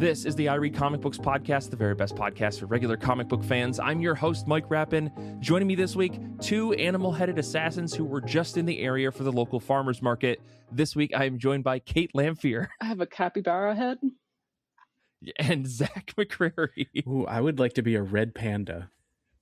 This is the I Read Comic Books podcast, the very best podcast for regular comic book fans. I'm your host, Mike Rapin. Joining me this week, two animal-headed assassins who were just in the area for the local farmers market. This week, I am joined by Kait Lamphere. I have a capybara head. And Zach McCrary. Ooh, I would like to be a red panda.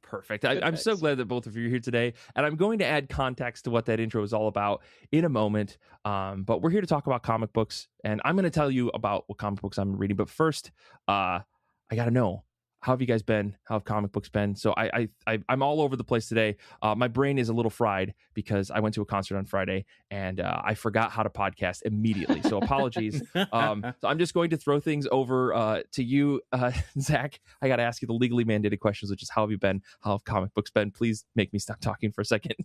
Perfect. I'm so glad that both of you are here today, and I'm going to add context to what that intro is all about in a moment. But we're here to talk about comic books, and I'm going to tell you about what comic books I'm reading. But first, I got to know, how have you guys been? How have comic books been? So I'm all over the place today. My brain is a little fried because I went to a concert on Friday and I forgot how to podcast immediately. So apologies. So I'm just going to throw things over to you, Zach. I got to ask you the legally mandated questions, which is how have you been? How have comic books been? Please make me stop talking for a second.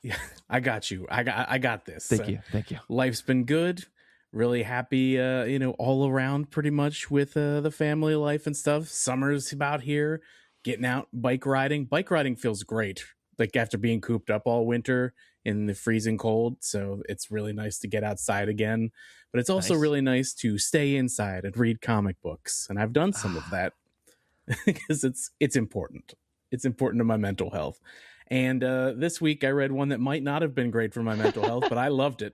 Yeah, I got you. I got this. Thank you. Life's been good. Really happy, all around pretty much with the family life and stuff. Summer's about here, getting out, bike riding. Bike riding feels great, like after being cooped up all winter in the freezing cold. So it's really nice to get outside again. But it's also really nice to stay inside and read comic books. And I've done some of that because it's important. It's important to my mental health. And this week I read one that might not have been great for my mental health, but I loved it.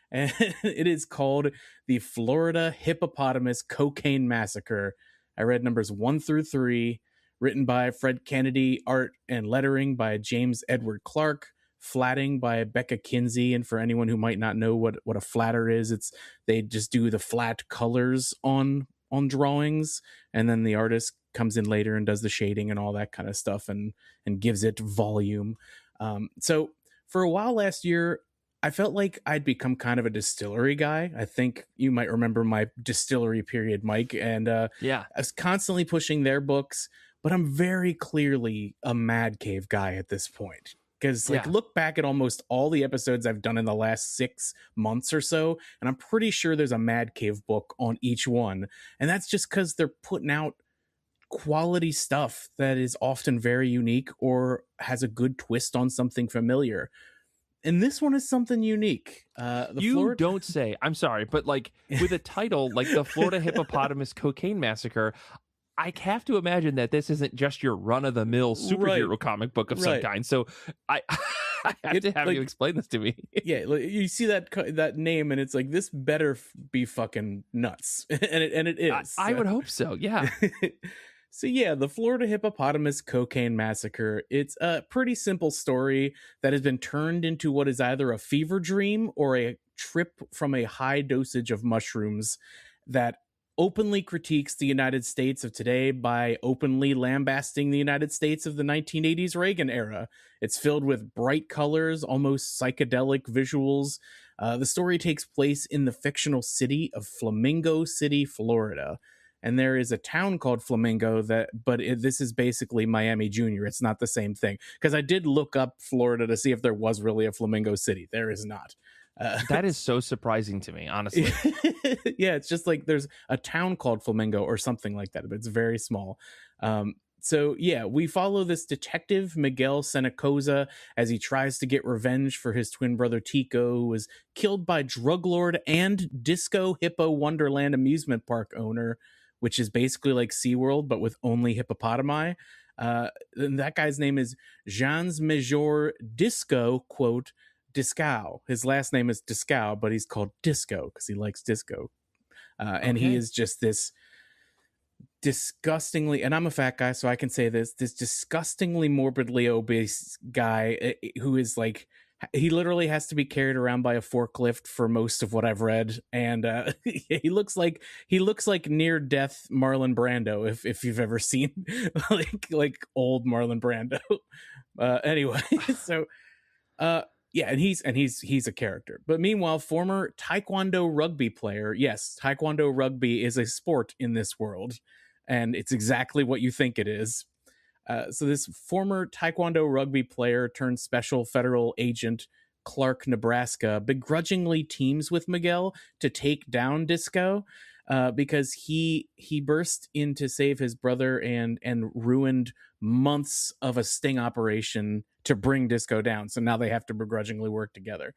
And it is called The Florida Hippopotamus Cocaine Massacre. I read numbers 1 through 3, written by Fred Kennedy, art and lettering by James Edward Clark, flatting by Becca Kinsey. And for anyone who might not know what a flatter is, they just do the flat colors on drawings, and then the artist comes in later and does the shading and all that kind of stuff and gives it volume. So for a while last year, I felt like I'd become kind of a distillery guy. I think you might remember my distillery period, Mike. And I was constantly pushing their books, but I'm very clearly a Mad Cave guy at this point. Because look back at almost all the episodes I've done in the last 6 months or so, and I'm pretty sure there's a Mad Cave book on each one. And that's just because they're putting out quality stuff that is often very unique or has a good twist on something familiar. And this one is something unique. Don't say. I'm sorry, but like with a title like The Florida Hippopotamus Cocaine Massacre, I have to imagine that this isn't just your run-of-the-mill superhero comic book of some kind. So I have to have you explain this to me. Yeah, you see that name, and it's like, this better be fucking nuts, and it is. I would hope so. Yeah. So yeah, The Florida Hippopotamus Cocaine Massacre. It's a pretty simple story that has been turned into what is either a fever dream or a trip from a high dosage of mushrooms that openly critiques the United States of today by openly lambasting the United States of the 1980s Reagan era. It's filled with bright colors, almost psychedelic visuals. The story takes place in the fictional city of Flamingo City, Florida. And there is a town called Flamingo this is basically Miami Junior. It's not the same thing. Because I did look up Florida to see if there was really a Flamingo City. There is not. That is so surprising to me, honestly. Yeah, it's just like there's a town called Flamingo or something like that, but it's very small. So yeah, we follow this detective, Miguel Senecoza, as he tries to get revenge for his twin brother Tico, who was killed by drug lord and Disco Hippo Wonderland amusement park owner, which is basically like SeaWorld, but with only hippopotami. And that guy's name is Jeans Major Disco, quote, Discow. His last name is Discow, but he's called Disco because he likes disco. And he is just this disgustingly, and I'm a fat guy, so I can say this disgustingly morbidly obese guy who is like, he literally has to be carried around by a forklift for most of what I've read, and he looks like near death Marlon Brando if you've ever seen like old Marlon Brando. Anyway, so yeah, and he's a character. But meanwhile, former Taekwondo rugby player, yes, Taekwondo rugby is a sport in this world, and it's exactly what you think it is. So this former Taekwondo rugby player turned special federal agent Clark, Nebraska, begrudgingly teams with Miguel to take down Disco because he burst in to save his brother and ruined months of a sting operation to bring Disco down. So now they have to begrudgingly work together.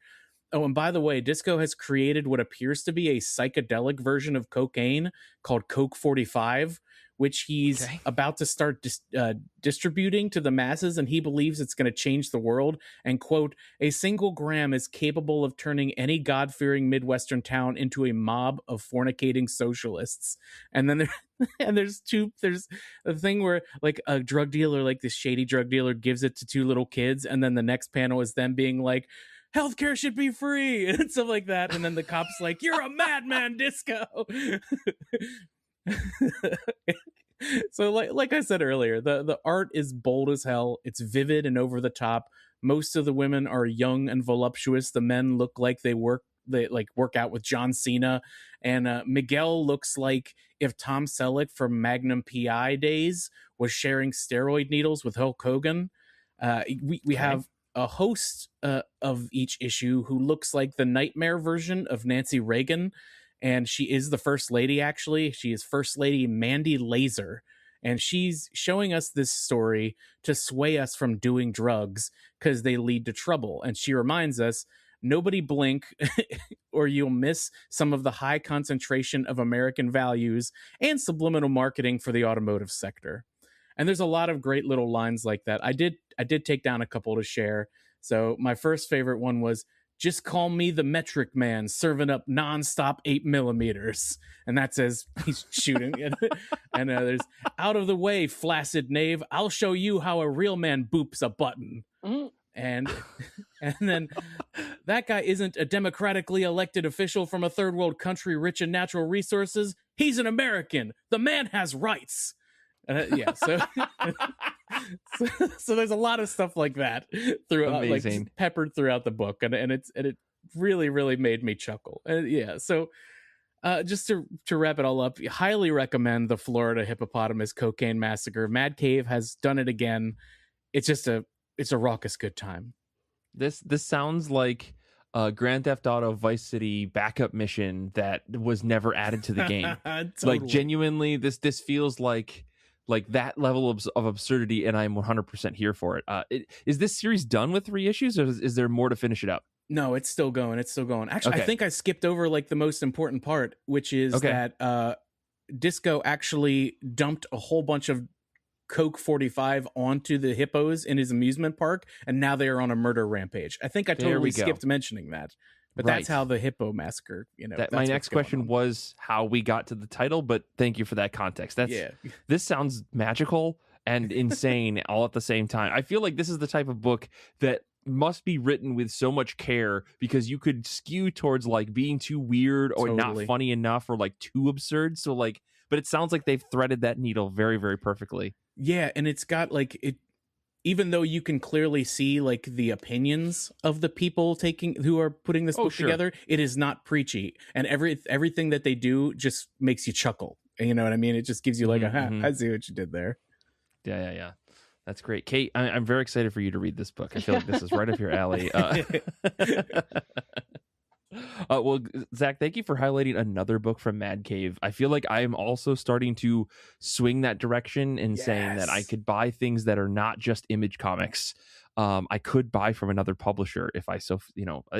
Oh, and by the way, Disco has created what appears to be a psychedelic version of cocaine called Coke 45, which he's about to start distributing to the masses, and he believes it's going to change the world. And quote, a single gram is capable of turning any God-fearing Midwestern town into a mob of fornicating socialists. And then there's a thing where like a drug dealer, like this shady drug dealer, gives it to two little kids, and then the next panel is them being like, healthcare should be free and stuff like that. And then the cop's like, you're a madman, Disco. So like I said earlier, the art is bold as hell. It's vivid and over the top. Most of the women are young and voluptuous. The men look like they work out with John Cena, and Miguel looks like if Tom Selleck from Magnum PI days was sharing steroid needles with Hulk Hogan. We have a host of each issue who looks like the nightmare version of Nancy Reagan. And she is the first lady, actually. She is First Lady Mandy Laser. And she's showing us this story to sway us from doing drugs because they lead to trouble. And she reminds us, nobody blink or you'll miss some of the high concentration of American values and subliminal marketing for the automotive sector. And there's a lot of great little lines like that. I did take down a couple to share. So my first favorite one was, just call me the metric man serving up nonstop 8mm. And that's as he's shooting. And there's out of the way, flaccid knave. I'll show you how a real man boops a button. Mm-hmm. And then that guy isn't a democratically elected official from a third world country rich in natural resources. He's an American. The man has rights. So there's a lot of stuff like that throughout, like peppered throughout the book, and it really, really made me chuckle. So just to wrap it all up, highly recommend the Florida Hippopotamus Cocaine Massacre. Mad Cave has done it again. It's a raucous good time. This sounds like a Grand Theft Auto Vice City backup mission that was never added to the game. Totally. Like genuinely, this feels like that level of absurdity, and I'm 100% here for it. Is this series done with 3 issues, or is there more to finish it up? No, it's still going. Actually, okay. I think I skipped over like the most important part, which is that Disco actually dumped a whole bunch of Coke 45 onto the hippos in his amusement park, and now they are on a murder rampage. I think I totally skipped mentioning that. But that's how the Hippo Massacre, my next question was how we got to the title, but thank you for that context. This sounds magical and insane all at the same time. I feel like this is the type of book that must be written with so much care, because you could skew towards like being too weird or not funny enough or like too absurd. So like, but it sounds like they've threaded that needle very, very perfectly. Yeah, and it's got like it. Even though you can clearly see like the opinions of the people who are putting this book together, it is not preachy, and everything that they do just makes you chuckle. You know what I mean? It just gives you like I see what you did there. Yeah. That's great. Kait, I'm very excited for you to read this book. I feel like this is right up your alley. Well, Zach, thank you for highlighting another book from Mad Cave. I feel like I am also starting to swing that direction and saying that I could buy things that are not just Image Comics. I could buy from another publisher if I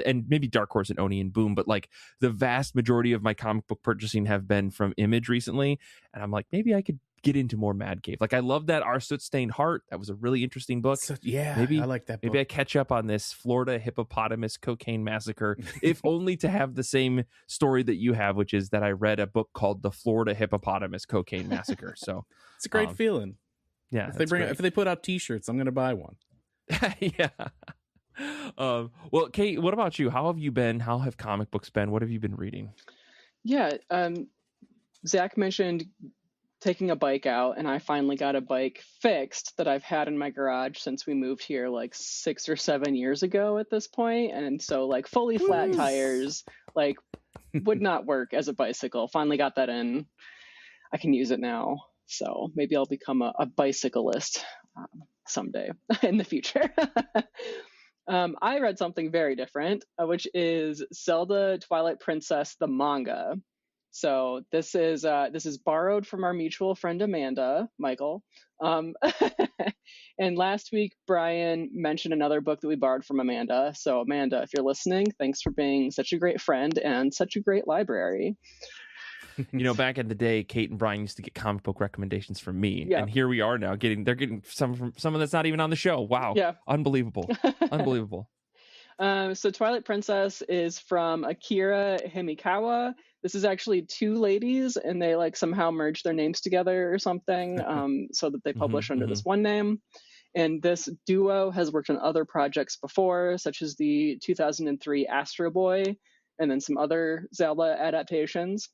and maybe Dark Horse and Oni and Boom, but like the vast majority of my comic book purchasing have been from Image recently, and I'm like, maybe I could get into more Mad Cave. Like I love that Our Soot-Stained Heart. That was a really interesting book. Maybe I like that book. Maybe I catch up on this Florida Hippopotamus Cocaine Massacre, if only to have the same story that you have, which is that I read a book called The Florida Hippopotamus Cocaine Massacre. So it's a great feeling. Yeah. If they put out t-shirts, I'm going to buy one. Yeah. Well, Kait, what about you? How have you been? How have comic books been? What have you been reading? Yeah. Zach mentioned taking a bike out, and I finally got a bike fixed that I've had in my garage since we moved here like 6 or 7 years ago at this point. And so like fully flat tires, like would not work as a bicycle. Finally got that in. I can use it now. So maybe I'll become a bicyclist someday in the future. I read something very different, which is Zelda Twilight Princess, the manga. So this is borrowed from our mutual friend Amanda, Michael. And last week Brian mentioned another book that we borrowed from Amanda. So Amanda, if you're listening, thanks for being such a great friend and such a great library. You know, back in the day, Kait and Brian used to get comic book recommendations from me, Yeah. and here we are now they're getting some from someone that's not even on the show. Wow, Yeah. Unbelievable, unbelievable. So Twilight Princess is from Akira Himikawa. This is actually two ladies, and they like somehow merged their names together or something, so that they publish under this one name. And this duo has worked on other projects before, such as the 2003 Astro Boy, and then some other Zelda adaptations.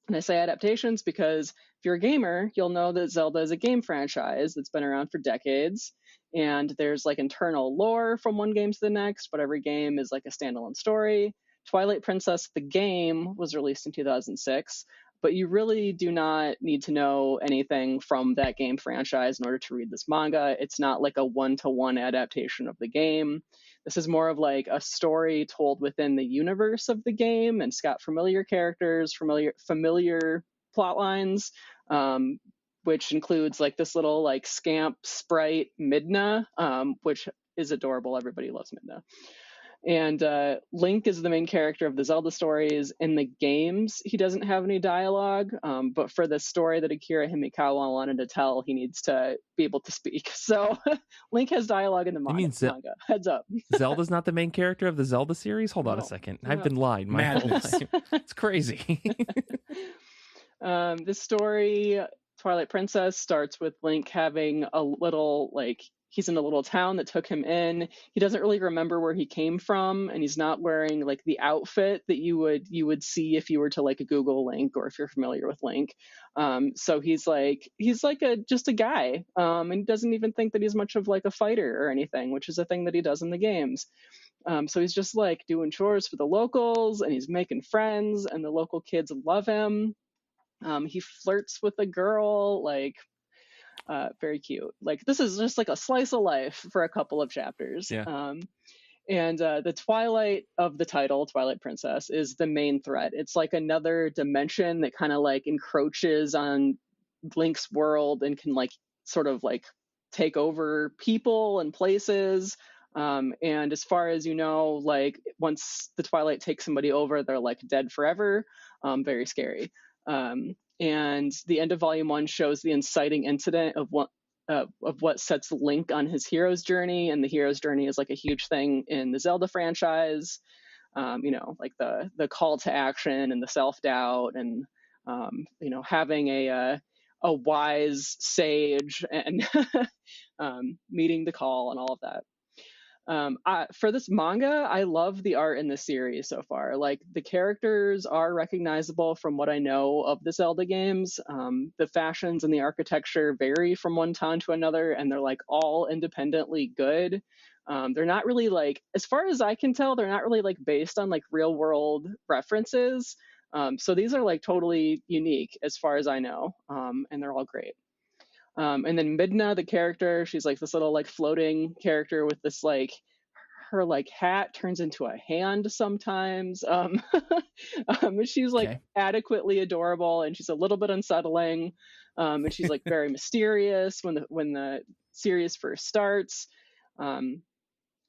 And I say adaptations because if you're a gamer, you'll know that Zelda is a game franchise that's been around for decades. And there's like internal lore from one game to the next, but every game is like a standalone story. Twilight Princess, the game, was released in 2006, but you really do not need to know anything from that game franchise in order to read this manga. It's not like a one-to-one adaptation of the game. This is more of like a story told within the universe of the game, and it's got familiar characters, familiar plot lines, which includes like this little like scamp sprite Midna, which is adorable. Everybody loves Midna. And Link is the main character of the Zelda stories. In the games, he doesn't have any dialogue, but for the story that Akira Himikawa wanted to tell, he needs to be able to speak. So Link has dialogue in the manga. Heads up. Zelda's not the main character of the Zelda series? Hold on a second. I've been lied my whole life. It's crazy. This story, Twilight Princess, starts with Link having a little, like, he's in a little town that took him in. He doesn't really remember where he came from, and he's not wearing like the outfit that you would see if you were to like Google Link, or if you're familiar with Link. So he's like just a guy, and he doesn't even think that he's much of like a fighter or anything, which is a thing that he does in the games. So he's just like doing chores for the locals, and he's making friends, and the local kids love him. He flirts with a girl, like, very cute. Like, this is just like a slice of life for a couple of chapters. Yeah. And the Twilight of the title, Twilight Princess, is the main threat. It's like another dimension that kind of like encroaches on Link's world and can like sort of like take over people and places. And as far as you know, like once the Twilight takes somebody over, they're like dead forever. Very scary. And the end of Volume 1 shows the inciting incident of what sets Link on his hero's journey, and the hero's journey is like a huge thing in the Zelda franchise. You know, like the call to action and the self-doubt, and you know, having a wise sage and meeting the call and all of that. For this manga, I love the art in this series so far. Like, the characters are recognizable from what I know of the Zelda games. The fashions and the architecture vary from one town to another, and they're like all independently good. They're not really like, as far as I can tell, they're not really like based on like real world references. So these are like totally unique as far as I know, and they're all great. And then Midna, the character, she's like this little like floating character with this like, her like hat turns into a hand sometimes. She's like adequately adorable, and she's a little bit unsettling. And she's like very mysterious when the series first starts.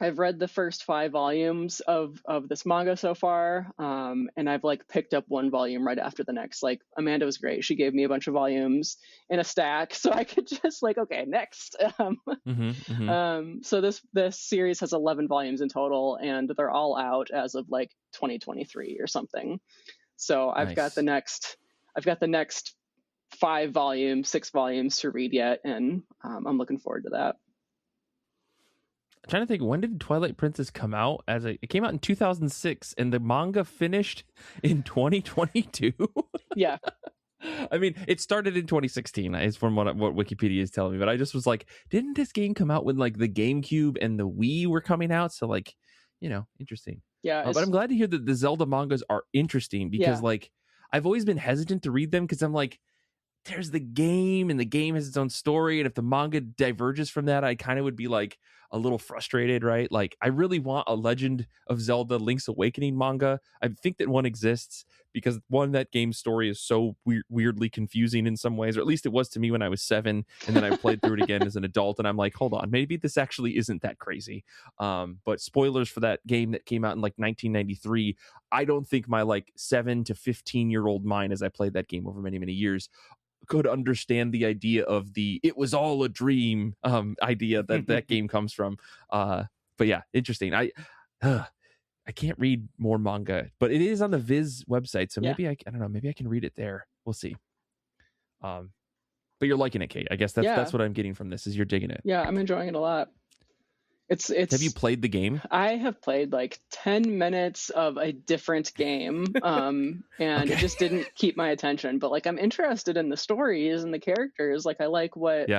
I've read the first 5 volumes of this manga so far, and I've like picked up one volume right after the next. Like, Amanda was great; she gave me a bunch of volumes in a stack, so I could just like, okay, next. So this series has 11 volumes in total, and they're all out as of like 2023 or something. So I've got the next 6 volumes to read yet, and I'm looking forward to that. I'm trying to think, when did Twilight Princess come out? It came out in 2006, and the manga finished in 2022. Yeah. I mean, it started in 2016, is from what Wikipedia is telling me. But I just was like, didn't this game come out when like the GameCube and the Wii were coming out? So like, you know, interesting. Yeah. But I'm glad to hear that the Zelda mangas are interesting, because like I've always been hesitant to read them, because I'm like, there's the game, and the game has its own story, and if the manga diverges from that, I kind of would be like a little frustrated, right? Like, I really want a Legend of Zelda Link's Awakening manga. I think that one exists, because one, that game's story is so weirdly confusing in some ways, or at least it was to me when I was 7, and then I played through it again as an adult, and I'm like, hold on, maybe this actually isn't that crazy. But spoilers for that game that came out in like 1993. I don't think my like 7 to 15-year-old mind, as I played that game over many years, could understand the idea of the "it was all a dream" idea that game comes from. But yeah, interesting. I can't read more manga, but it is on the Viz website, so maybe I don't know, maybe I can read it there. We'll see. But you're liking it, Kate. I guess that's what I'm getting from this, is you're digging it. Yeah, I'm enjoying it a lot. It's Have you played the game? I have played like 10 minutes of a different game, and it just didn't keep my attention. But like, I'm interested in the stories and the characters. Like, I like what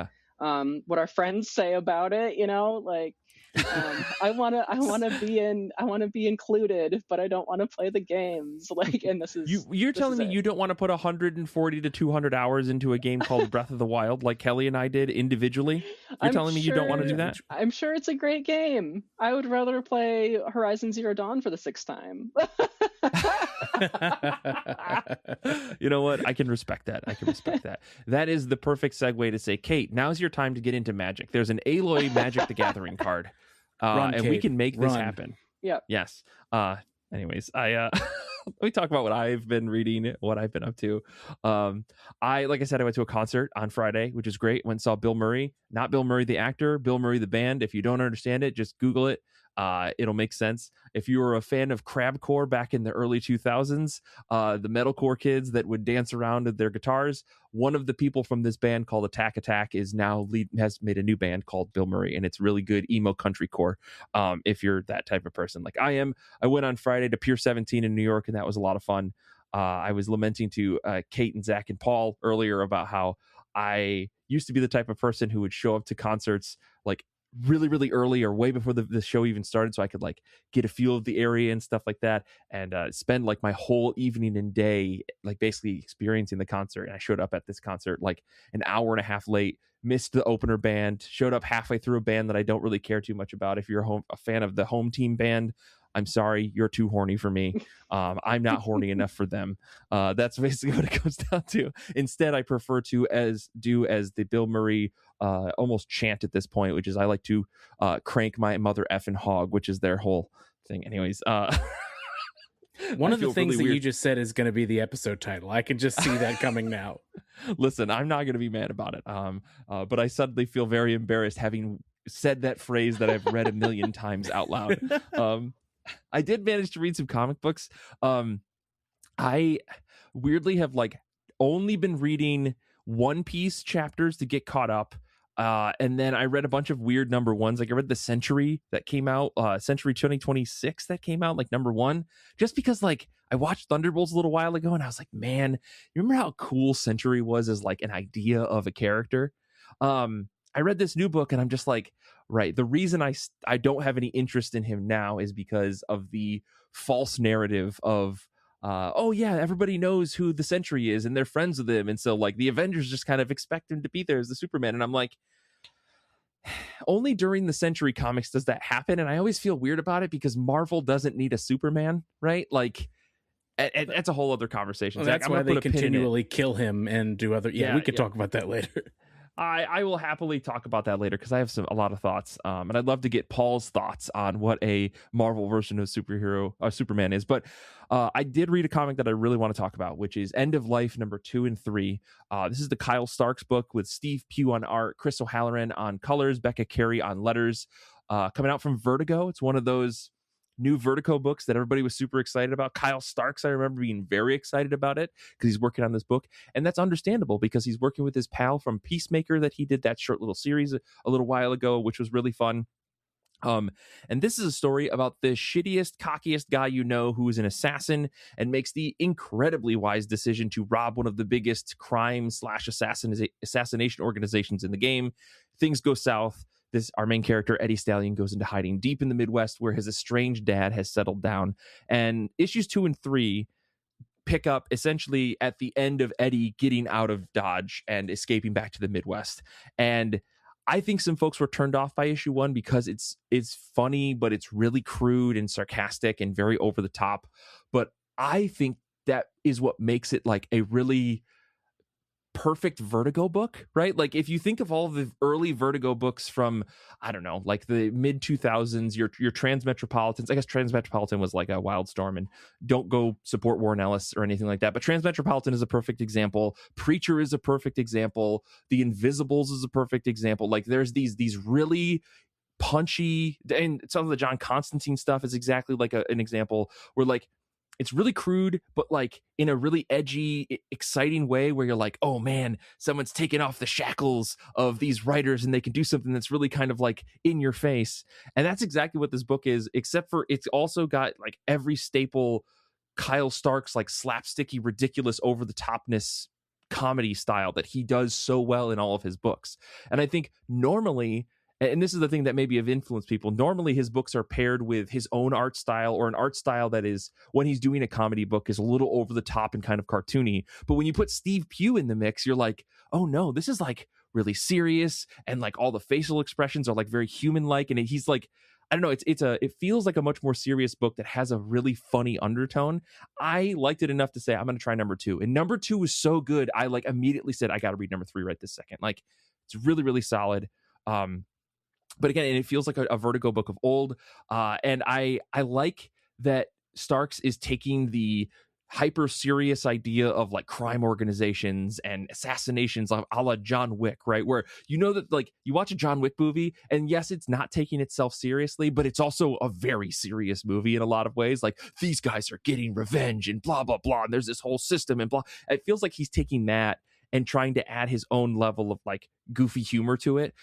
our friends say about it. You know, like, I want to be included, but I don't want to play the games. Like, and you're telling me you don't want to put 140 to 200 hours into a game called Breath of the Wild like Kelly and I did individually? You're telling me you don't want to do that? I'm sure it's a great game. I would rather play Horizon Zero Dawn for the 6th time. You know what? I can respect that. That is the perfect segue to say, Kate, now's your time to get into Magic. There's an Aloy Magic the Gathering card. Run, and Kate, we can make this happen. Yeah. Yes. Anyways, I let me talk about what I've been reading, what I've been up to. Like I said, I went to a concert on Friday, which is great. Went and saw Bill Murray, not Bill Murray the actor, Bill Murray the band. If you don't understand it, just Google it. It'll make sense. If you were a fan of crabcore back in the early 2000s, the metalcore kids that would dance around with their guitars, one of the people from this band called Attack has made a new band called Bill Murray, and it's really good emo country core. If you're that type of person like I am. I went on Friday to Pier 17 in New York, and that was a lot of fun. I was lamenting to Kate and Zach and Paul earlier about how I used to be the type of person who would show up to concerts like really early or way before the show even started, so I could like get a feel of the area and stuff like that, and spend like my whole evening and day like basically experiencing the concert. And I showed up at this concert like an hour and a half late, missed the opener band, showed up halfway through a band that I don't really care too much about. If you're a fan of the home team band, I'm sorry, you're too horny for me. I'm not horny enough for them. That's basically what it comes down to. Instead, I prefer to do as the Bill Murray almost chant at this point, which is I like to crank my mother effing hog, which is their whole thing. Anyways, one of the things really that you just said is going to be the episode title. I can just see that coming now. Listen, I'm not going to be mad about it. But I suddenly feel very embarrassed having said that phrase that I've read a million times out loud. I did manage to read some comic books. I weirdly have like only been reading One Piece chapters to get caught up. And then I read a bunch of weird number ones. Like I read the Century that came out, Century 2026 that came out like number 1, just because like I watched Thunderbolts a little while ago and I was like, man, you remember how cool Century was as like an idea of a character? I read this new book and I'm just like, right, the reason I don't have any interest in him now is because of the false narrative of oh yeah, everybody knows who the Sentry is and they're friends with him, and so like the Avengers just kind of expect him to be there as the Superman. And I'm like, only during the Sentry comics does that happen, and I always feel weird about it because Marvel doesn't need a Superman, right? Like that's a whole other conversation. Well, that's why they continually kill him and do other we could talk about that later. I will happily talk about that later because I have a lot of thoughts, and I'd love to get Paul's thoughts on what a Marvel version of Superman is. But I did read a comic that I really want to talk about, which is End of Life number 2 and 3. This is the Kyle Starks book with Steve Pugh on art, Chris O'Halloran on colors, Becca Carey on letters, coming out from Vertigo. It's one of those new Vertigo books that everybody was super excited about. Kyle Starks, I remember being very excited about it because he's working on this book, and that's understandable because he's working with his pal from Peacemaker that he did that short little series a little while ago, which was really fun. And this is a story about the shittiest, cockiest guy you know who is an assassin and makes the incredibly wise decision to rob one of the biggest crime/assassination organizations in the game. Things go south. Our main character, Eddie Stallion, goes into hiding deep in the Midwest where his estranged dad has settled down. And issues 2 and 3 pick up essentially at the end of Eddie getting out of Dodge and escaping back to the Midwest. And I think some folks were turned off by issue 1 because it's funny, but it's really crude and sarcastic and very over the top. But I think that is what makes it like a really perfect Vertigo book, right? Like if you think of all the early Vertigo books from, I don't know, like the mid 2000s, your Transmetropolitans. I guess Transmetropolitan was like a Wildstorm, and don't go support Warren Ellis or anything like that. But Transmetropolitan is a perfect example. Preacher is a perfect example. The Invisibles is a perfect example. Like there's these really punchy, and some of the John Constantine stuff is exactly like an example where like it's really crude, but like in a really edgy, exciting way where you're like, oh man, someone's taken off the shackles of these writers and they can do something that's really kind of like in your face. And that's exactly what this book is, except for it's also got like every staple Kyle Stark's like slapsticky, ridiculous, over the topness comedy style that he does so well in all of his books. And I think normally, and this is the thing that maybe have influenced people, normally his books are paired with his own art style, or an art style that is, when he's doing a comedy book, is a little over the top and kind of cartoony. But when you put Steve Pugh in the mix, you're like, oh no, this is like really serious, and like all the facial expressions are like very human-like, and he's like, I don't know, it feels like a much more serious book that has a really funny undertone. I liked it enough to say I'm going to try number 2, and number 2 was so good I like immediately said I got to read number 3 right this second. Like it's really, really solid. But again, it feels like a Vertigo book of old. And I like that Starks is taking the hyper serious idea of like crime organizations and assassinations a la John Wick, right? Where you know that like you watch a John Wick movie, and yes, it's not taking itself seriously, but it's also a very serious movie in a lot of ways. Like these guys are getting revenge and blah, blah, blah. And there's this whole system and blah. It feels like he's taking that and trying to add his own level of like goofy humor to it,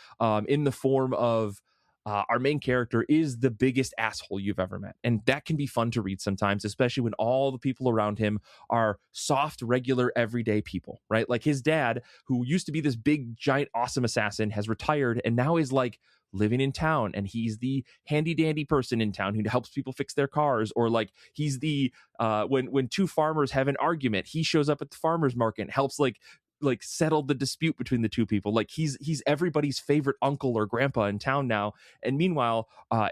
in the form of our main character is the biggest asshole you've ever met. And that can be fun to read sometimes, especially when all the people around him are soft, regular, everyday people, right? Like his dad, who used to be this big, giant, awesome assassin, has retired and now is like living in town, and he's the handy dandy person in town who helps people fix their cars, or like he's the when two farmers have an argument, he shows up at the farmers market and helps like settle the dispute between the two people. Like he's everybody's favorite uncle or grandpa in town now. And meanwhile,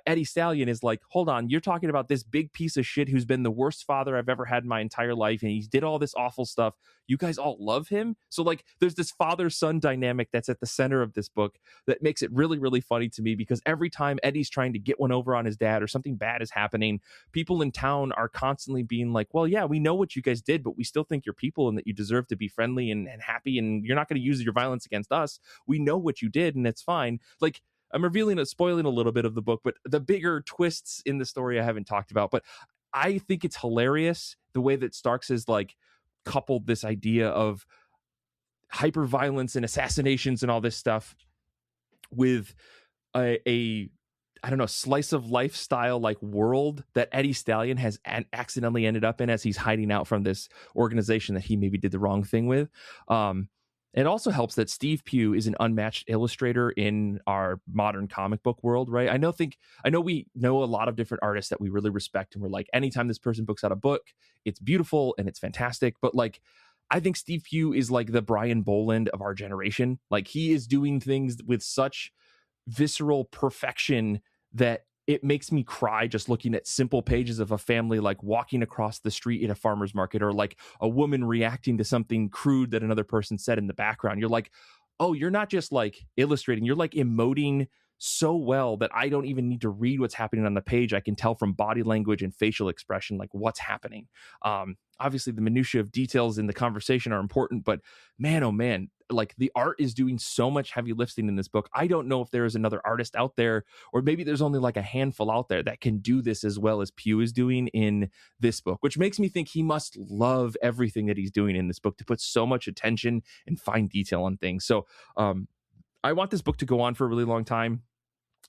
Eddie Stallion is like, hold on, you're talking about this big piece of shit who's been the worst father I've ever had in my entire life, and he did all this awful stuff. You guys all love him. So like there's this father-son dynamic that's at the center of this book that makes it really, really funny to me, because every time Eddie's trying to get one over on his dad or something bad is happening, people in town are constantly being like, well, yeah, we know what you guys did, but we still think you're people and that you deserve to be friendly and happy, and you're not going to use your violence against us. We know what you did, and it's fine. Like I'm spoiling a little bit of the book, but the bigger twists in the story I haven't talked about. But I think it's hilarious the way that Starks has like coupled this idea of hyper violence and assassinations and all this stuff with a I don't know, slice of lifestyle like world that Eddie Stallion has accidentally ended up in as he's hiding out from this organization that he maybe did the wrong thing with. It also helps that Steve Pugh is an unmatched illustrator in our modern comic book world, right? I know we know a lot of different artists that we really respect, and we're like, anytime this person books out a book, it's beautiful and it's fantastic. But like, I think Steve Pugh is like the Brian Boland of our generation. Like he is doing things with such visceral perfection that it makes me cry just looking at simple pages of a family like walking across the street at a farmer's market, or like a woman reacting to something crude that another person said in the background. You're like, oh, you're not just like illustrating, you're like emoting so well that I don't even need to read what's happening on the page. I can tell from body language and facial expression like what's happening. Obviously the minutiae of details in the conversation are important, but man, oh man, like the art is doing so much heavy lifting in this book. I don't know if there is another artist out there, or maybe there's only like a handful out there that can do this as well as Pugh is doing in this book, which makes me think he must love everything that he's doing in this book to put so much attention and fine detail on things. So I want this book to go on for a really long time.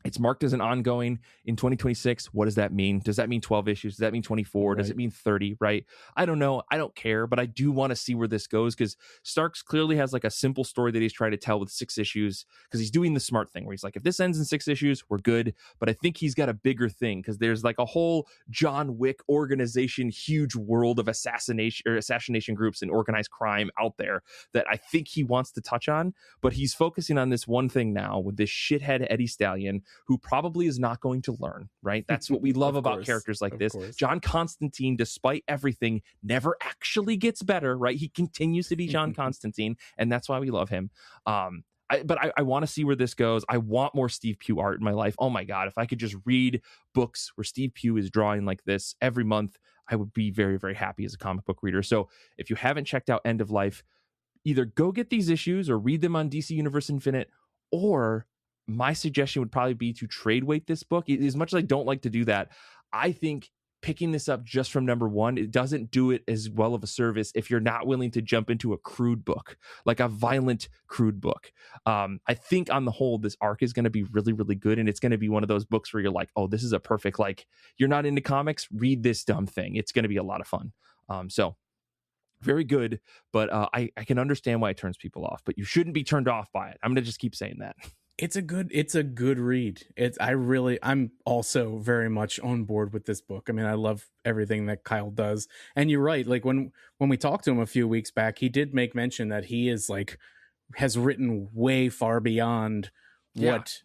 It's marked as an ongoing in 2026. What does that mean? Does that mean 12 issues? Does that mean 24? Right. Does it mean 30? Right? I don't know. I don't care, but I do want to see where this goes, because Starks clearly has like a simple story that he's trying to tell with 6 issues, because he's doing the smart thing where he's like, if this ends in 6 issues, we're good. But I think he's got a bigger thing, because there's like a whole John Wick organization, huge world of assassination groups and organized crime out there that I think he wants to touch on. But he's focusing on this one thing now with this shithead Eddie Stallion, who probably is not going to learn, right? That's what we love about characters like this. John Constantine, despite everything, never actually gets better, right? He continues to be John Constantine, and that's why we love him. But I want to see where this goes. I want more Steve Pugh art in my life. Oh my God, if I could just read books where Steve Pugh is drawing like this every month, I would be very, very happy as a comic book reader. So if you haven't checked out End of Life, either go get these issues or read them on DC Universe Infinite, or my suggestion would probably be to trade weight this book. As much as I don't like to do that, I think picking this up just from number one, it doesn't do it as well of a service if you're not willing to jump into a crude book, like a violent, crude book. I think on the whole, this arc is going to be really, really good. And it's going to be one of those books where you're like, oh, this is a perfect, like, you're not into comics, read this dumb thing. It's going to be a lot of fun. So very good, but I can understand why it turns people off, but you shouldn't be turned off by it. I'm going to just keep saying that. It's a good read. I'm also very much on board with this book. I mean, I love everything that Kyle does. And you're right. Like when we talked to him a few weeks back, he did make mention that he is has written way far beyond what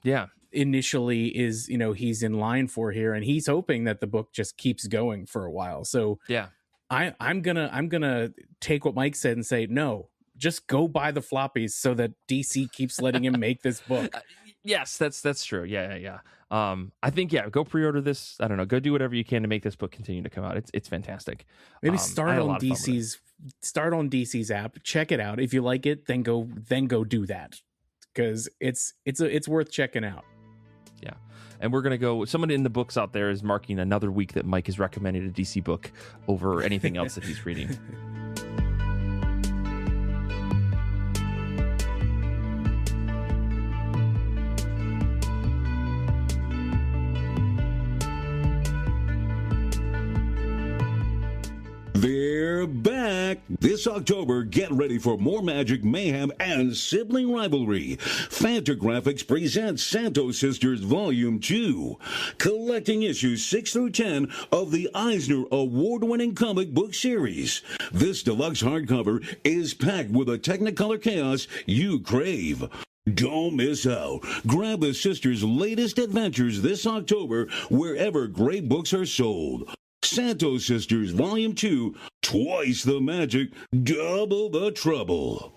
initially is, he's in line for here. And he's hoping that the book just keeps going for a while. So yeah, I'm gonna take what Mike said and say, no, just go buy the floppies so that DC keeps letting him make this book. Yes, that's true. Yeah. I think, go pre-order this. I don't know. Go do whatever you can to make this book continue to come out. It's fantastic. Maybe start on DC's app. Check it out. If you like it, then go do that, because it's worth checking out. Yeah. And we're going to go, someone in the books out there is marking another week that Mike has recommended a DC book over anything else that he's reading. They're back. This October, get ready for more magic, mayhem, and sibling rivalry. Fantagraphics presents Santo Sisters Volume 2, collecting issues 6 through 10 of the Eisner award-winning comic book series. This deluxe hardcover is packed with the Technicolor chaos you crave. Don't miss out. Grab the sisters' latest adventures this October wherever great books are sold. Santo Sisters Volume 2, twice the magic, double the trouble.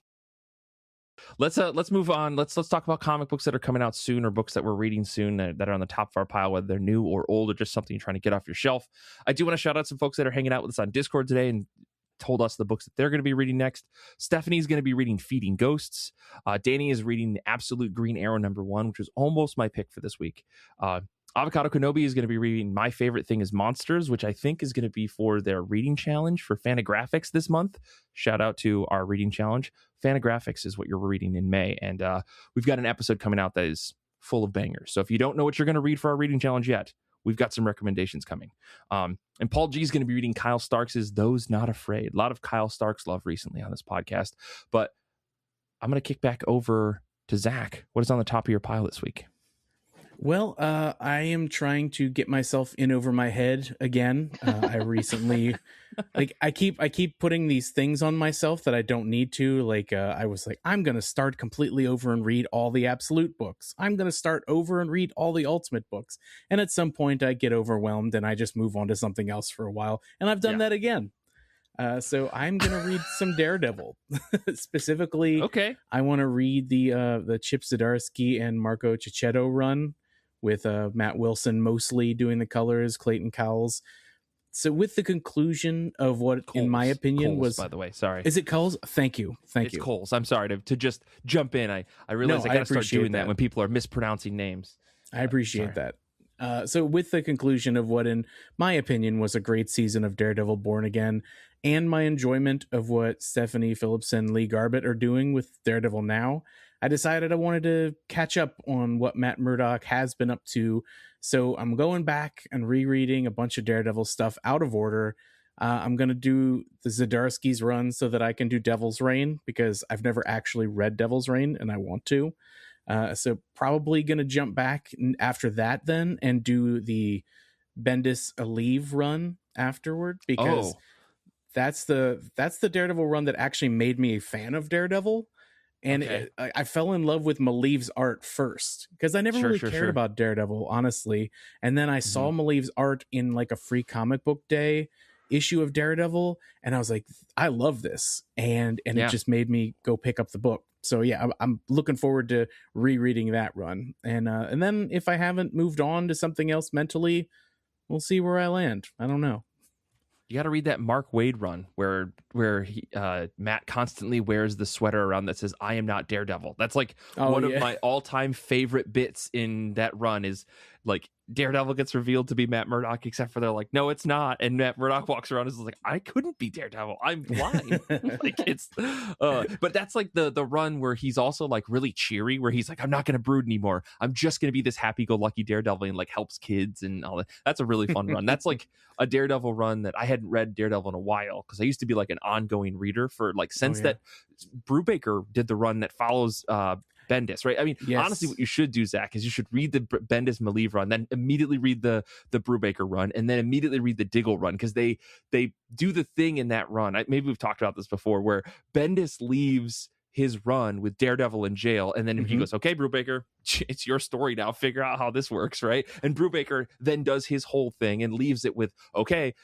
Let's move on. Let's talk about comic books that are coming out soon, or books that we're reading soon that are on the top of our pile, whether they're new or old or just something you're trying to get off your shelf. I do want to shout out some folks that are hanging out with us on Discord today and told us the books that they're going to be reading next. Stephanie's going to be reading Feeding Ghosts. Danny is reading The Absolute Green Arrow #1, which was almost my pick for this week. Avocado Kenobi is going to be reading My Favorite Thing is Monsters, which I think is going to be for their reading challenge for Fantagraphics this month. Shout out to our reading challenge. Fantagraphics is what you're reading in May, and we've got an episode coming out that is full of bangers. So if you don't know what you're going to read for our reading challenge yet, we've got some recommendations coming. And Paul G is going to be reading Kyle Starks' Those Not Afraid. A lot of Kyle Starks love recently on this podcast, but I'm going to kick back over to Zach. What is on the top of your pile this week? Well, I am trying to get myself in over my head again. I recently, I keep putting these things on myself that I don't need to. I was like, I'm going to start completely over and read all the Absolute books. I'm going to start over and read all the Ultimate books. And at some point I get overwhelmed and I just move on to something else for a while. And I've done that again. So I'm going to read some Daredevil. Specifically, okay. I want to read the Chip Zdarsky and Marco Cicchetto run, with Matt Wilson mostly doing the colors, Clayton Cowles. So with the conclusion of what, Coles, in my opinion, Coles, was... By the way, sorry. Is it Coles? Thank you. It's Coles. I'm sorry to just jump in. I realize I got to start doing that when people are mispronouncing names. I appreciate that. So with the conclusion of what, in my opinion, was a great season of Daredevil Born Again, and my enjoyment of what Stephanie Phillips and Lee Garbett are doing with Daredevil Now, I decided I wanted to catch up on what Matt Murdock has been up to. So I'm going back and rereading a bunch of Daredevil stuff out of order. I'm going to do the Zdarsky's run so that I can do Devil's Reign, because I've never actually read Devil's Reign and I want to. So probably going to jump back after that then and do the Bendis Aleve run afterward, because that's the Daredevil run that actually made me a fan of Daredevil. And Okay. I fell in love with Malieve's art first because I never really cared about Daredevil, honestly. And then I saw Malieve's art in like a free comic book day issue of Daredevil, and I was like, I love this, and it just made me go pick up the book. So yeah, I'm looking forward to rereading that run, and then if I haven't moved on to something else mentally, we'll see where I land. I don't know. You got to read that Mark Waid run where Matt constantly wears the sweater around that says "I am not Daredevil." That's like one of my all-time favorite bits in that run. Is like Daredevil gets revealed to be Matt Murdock, except for they're like, no, it's not, and Matt Murdock walks around and is like, I couldn't be Daredevil. I'm blind. Like it's, but that's like the run where he's also like really cheery, where he's like, I'm not going to brood anymore. I'm just going to be this happy-go-lucky Daredevil and like helps kids and all that. That's a really fun run. That's like a Daredevil run that I hadn't read Daredevil in a while because I used to be like an ongoing reader for like since that Brubaker did the run that follows Bendis, right? I mean, honestly, what you should do, Zach, is you should read the Bendis Malieve run, then immediately read the Brubaker run, and then immediately read the Diggle run, because they do the thing in that run. Maybe we've talked about this before, where Bendis leaves his run with Daredevil in jail, and then he goes, okay, Brubaker, it's your story now, figure out how this works, right? And Brubaker then does his whole thing and leaves it with, okay,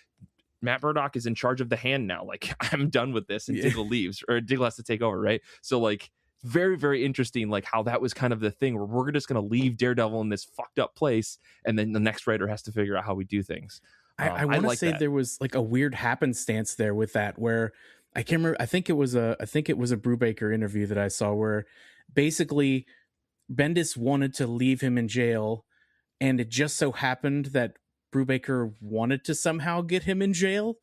Matt Murdock is in charge of the Hand now, like I'm done with this, and Diggle leaves, or Diggle has to take over, right? So like very, very interesting, like how that was kind of the thing where we're just going to leave Daredevil in this fucked up place, and then the next writer has to figure out how we do things. I want to say there was like a weird happenstance there with that, where I can't remember. I think it was a Brubaker interview that I saw where basically Bendis wanted to leave him in jail, and it just so happened that Brubaker wanted to somehow get him in jail,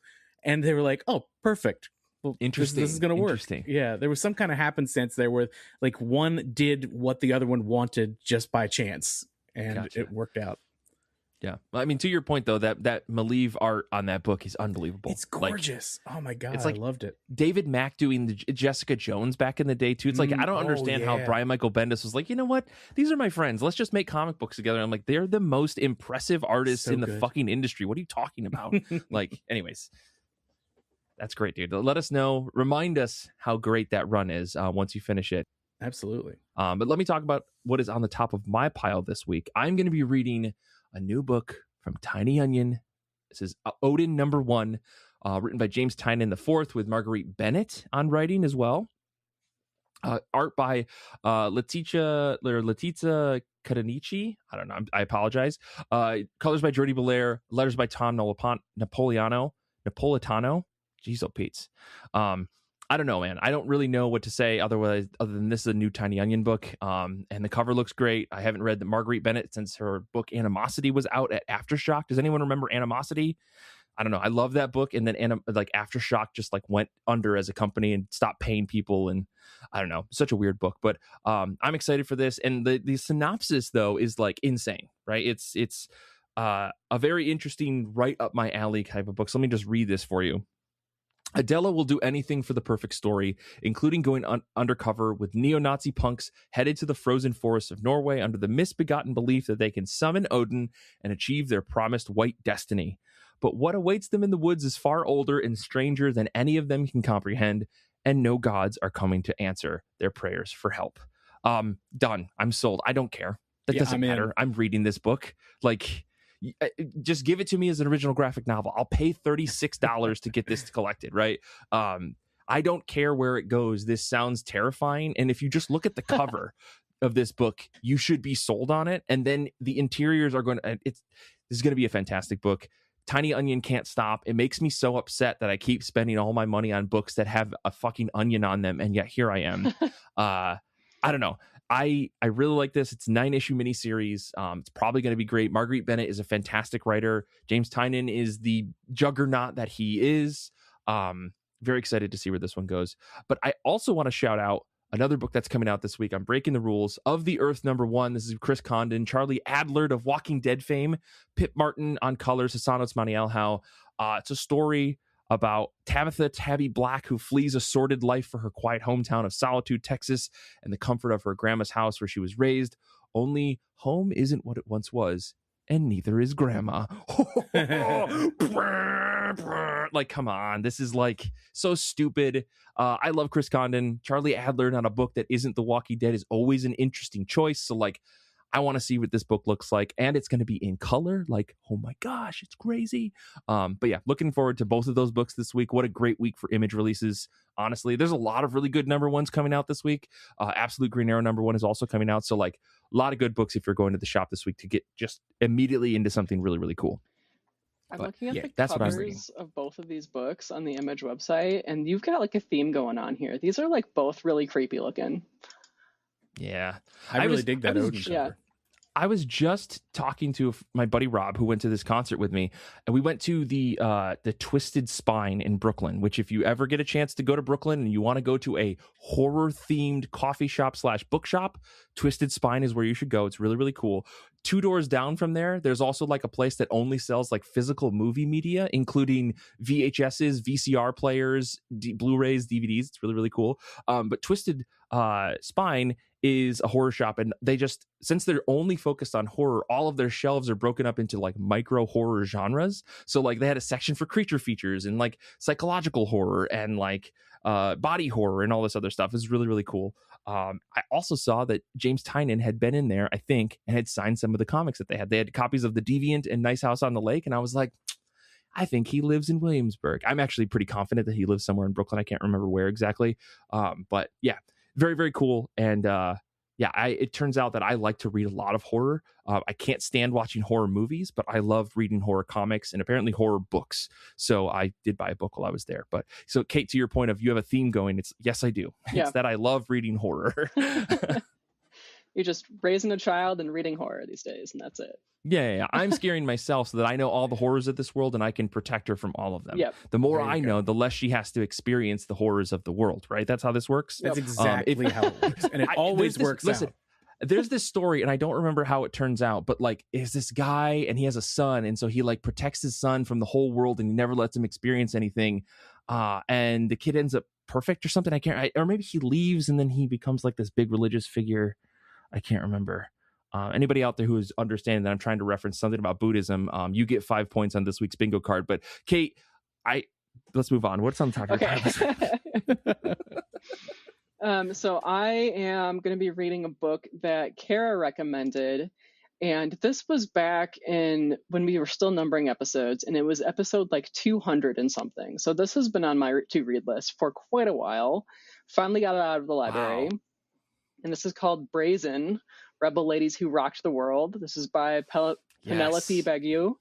and they were like, "Oh, perfect. Well, interesting. This is going to work." Yeah, there was some kind of happenstance there where like one did what the other one wanted just by chance, and it worked out. Yeah, well, I mean, to your point though, that Malieve art on that book is unbelievable. It's gorgeous. Like, oh my god, it's like I loved it. David Mack doing the Jessica Jones back in the day too. It's like I don't understand how Brian Michael Bendis was like, you know what? These are my friends. Let's just make comic books together. I'm like, they're the most impressive artists in the fucking industry. What are you talking about? Like, anyways, that's great, dude. Let us know. Remind us how great that run is once you finish it. Absolutely. But let me talk about what is on the top of my pile this week. I'm going to be reading a new book from Tiny Onion. This is Odin #1, written by James Tynion IV, with Marguerite Bennett on writing as well. Art by Letizia Cadanici. I don't know. I apologize. Colors by Jordi Belair. Letters by Tom Napolitano. Jeez, oh Pete's. I don't know, man. I don't really know what to say other than this is a new Tiny Onion book. And the cover looks great. I haven't read the Marguerite Bennett since her book Animosity was out at Aftershock. Does anyone remember Animosity? I don't know. I love that book. And then Aftershock just like went under as a company and stopped paying people. And I don't know, such a weird book, but I'm excited for this. And the synopsis though is like insane, right? It's a very interesting, right up my alley type of book. So let me just read this for you. Adela will do anything for the perfect story, including going undercover with neo-Nazi punks headed to the frozen forests of Norway under the misbegotten belief that they can summon Odin and achieve their promised white destiny. But what awaits them in the woods is far older and stranger than any of them can comprehend, and no gods are coming to answer their prayers for help. Done. I'm sold. I don't care. That doesn't matter. I'm reading this book. Like, just give it to me as an original graphic novel. I'll pay $36 to get this collected, right? I don't care where it goes. This sounds terrifying. And if you just look at the cover of this book, you should be sold on it. And then the interiors are going to, this is going to be a fantastic book. Tiny Onion can't stop. It makes me so upset that I keep spending all my money on books that have a fucking onion on them. And yet here I am. I don't know. I really like this. It's a 9-issue miniseries. It's probably going to be great. Marguerite Bennett is a fantastic writer. James Tynion is the juggernaut that he is. Very excited to see where this one goes. But I also want to shout out another book that's coming out this week. I'm breaking the rules. Of the Earth #1. This is Chris Condon, Charlie Adlard of Walking Dead fame, Pip Martin on colors, Hasanos Manielhau. It's a story about Tabitha Tabby Black, who flees a sordid life for her quiet hometown of Solitude, Texas, and the comfort of her grandma's house where she was raised. Only home isn't what it once was, and neither is grandma. like, come on, this is like so stupid. I love Chris Condon. Charlie Adler on a book that isn't The Walking Dead is always an interesting choice. So like, I want to see what this book looks like, and it's going to be in color. Like, oh my gosh, it's crazy. But yeah, looking forward to both of those books this week. What a great week for Image releases. Honestly, there's a lot of really good #1s coming out this week. Absolute Green Arrow #1 is also coming out. So like, a lot of good books if you're going to the shop this week to get just immediately into something really, really cool. I'm But, looking at the that's what I'm reading. covers of both of these books on the Image website, and you've got like a theme going on here. These are like both really creepy looking. Yeah. I really dig that Odin yeah. cover. I was just talking to my buddy Rob, who went to this concert with me, and we went to the Twisted Spine in Brooklyn, which if you ever get a chance to go to Brooklyn and you want to go to a horror-themed coffee shop / bookshop, Twisted Spine is where you should go. It's really, really cool. 2 doors down from there, there's also like a place that only sells like physical movie media, including VHSs, VCR players, Blu-rays, DVDs. It's really, really cool. But Twisted Spine is a horror shop, and they just, since they're only focused on horror, all of their shelves are broken up into like micro horror genres. So like they had a section for creature features and like psychological horror and like body horror and all this other stuff. Is really, really cool. I also saw that James Tynion had been in there, I think, and had signed some of the comics that they had. They had copies of The Deviant and Nice House on the Lake, and I was like, I think he lives in Williamsburg. I'm actually pretty confident that he lives somewhere in Brooklyn. I can't remember where exactly. But yeah, very, very cool. And it turns out that I like to read a lot of horror. I can't stand watching horror movies, but I love reading horror comics and apparently horror books. So I did buy a book while I was there. But so Kate, to your point of you have a theme going, it's yes, I do. Yeah. It's that I love reading horror. You're just raising a child and reading horror these days, and that's it. Yeah. I'm scaring myself so that I know all the horrors of this world and I can protect her from all of them. Yep. The more There you I go. know, the less she has to experience the horrors of the world, right? That's how this works. That's exactly how it works. And it always works out. There's this story, and I don't remember how it turns out, but like, is this guy, and he has a son, and so he like protects his son from the whole world, and he never lets him experience anything. And the kid ends up perfect or something. Or maybe he leaves, and then he becomes like this big religious figure. I can't remember. Anybody out there who is understanding that I'm trying to reference something about Buddhism, you get 5 points on this week's bingo card. But Kate, let's move on. What's on top of your pile? So I am going to be reading a book that Kara recommended, and this was back in when we were still numbering episodes, and it was episode like 200 and something. So this has been on my to read list for quite a while. Finally got it out of the library. Wow. And this is called Brazen, Rebel Ladies Who Rocked the World. This is by Penelope Bagiu.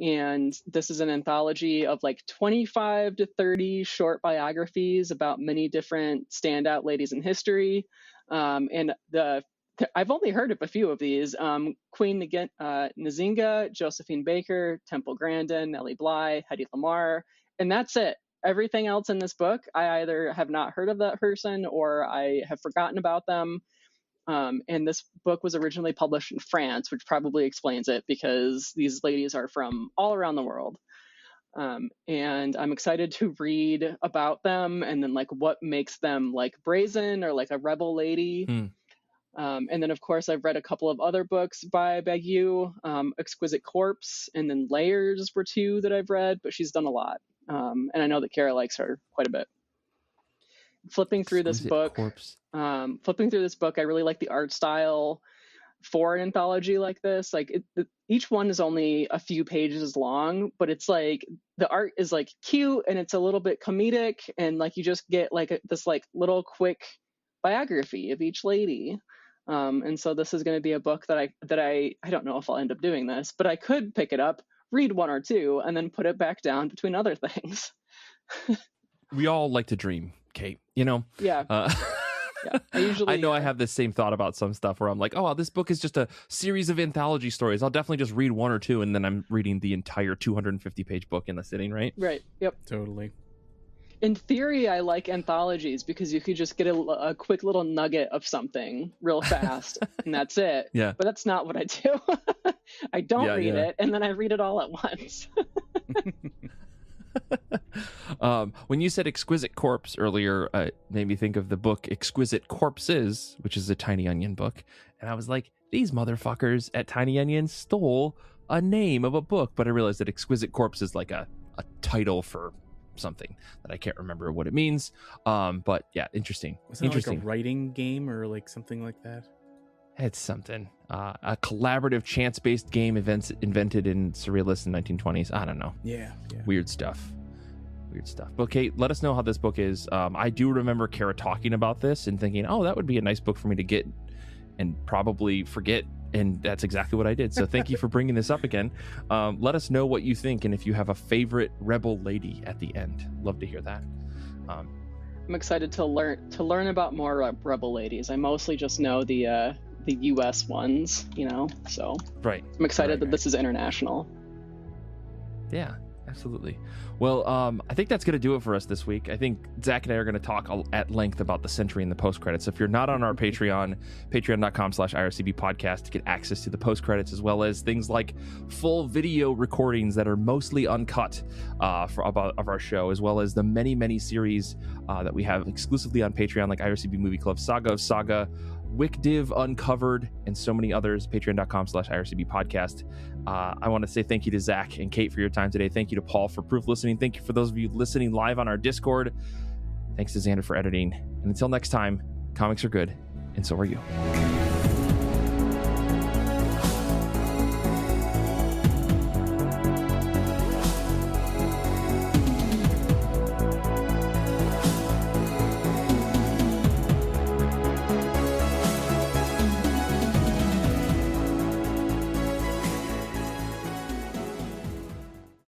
And this is an anthology of like 25 to 30 short biographies about many different standout ladies in history. And I've only heard of a few of these. Queen Nzinga, Josephine Baker, Temple Grandin, Nellie Bly, Hedy Lamarr. And that's it. Everything else in this book, I either have not heard of that person or I have forgotten about them. And this book was originally published in France, which probably explains it because these ladies are from all around the world. And I'm excited to read about them and then like what makes them like brazen or like a rebel lady. And then of course I've read a couple of other books by Bagiu, Exquisite Corpse and then Layers were 2 that I've read, but she's done a lot. And I know that Kara likes her quite a bit. Flipping through this book, I really like the art style for an anthology like this. Like each one is only a few pages long, but it's like the art is like cute and it's a little bit comedic, and like you just get like this like little quick biography of each lady. And so this is going to be a book that I don't know if I'll end up doing this, but I could pick it up, read 1 or 2, and then put it back down between other things. We all like to dream, Kate, you know? Yeah. Yeah. I know I have the same thought about some stuff where I'm like, oh, this book is just a series of anthology stories. I'll definitely just read 1 or 2, and then I'm reading the entire 250-page book in the sitting, right? Right. Yep. Totally. In theory, I like anthologies because you could just get a quick little nugget of something real fast, and that's it. Yeah. But that's not what I do. I don't read it, and then I read it all at once. When you said Exquisite Corpse earlier, it made me think of the book Exquisite Corpses, which is a Tiny Onion book. And I was like, these motherfuckers at Tiny Onion stole a name of a book. But I realized that Exquisite Corpse is like a title for something that I can't remember what it means. But yeah, interesting. Wasn't it like a writing game or like something like that? It's something. A collaborative chance-based game invented in surrealists in 1920s. I don't know. Yeah. Weird stuff. But Kait, let us know how this book is. I do remember Kara talking about this and thinking, oh, that would be a nice book for me to get and probably forget. And that's exactly what I did. So thank you for bringing this up again. Let us know what you think and if you have a favorite rebel lady at the end. Love to hear that. I'm excited to learn about more rebel ladies. I mostly just know the U.S. ones, so right. I'm excited that this is international. Yeah, absolutely. Well, I think that's going to do it for us this week. I think Zach and I are going to talk at length about the Sentry and the post-credits. If you're not on our Patreon, patreon.com/IRCB podcast to get access to the post-credits, as well as things like full video recordings that are mostly uncut of our show, as well as the many, many series that we have exclusively on Patreon, like IRCB Movie Club, Saga of Saga, WickDiv Uncovered, and so many others. Patreon.com/IRCB podcast. I want to say thank you to Zach and Kait for your time today. Thank you to Paul for proof listening. Thank you for those of you listening live on our Discord. Thanks to Zander for editing. And until next time, comics are good, and so are you.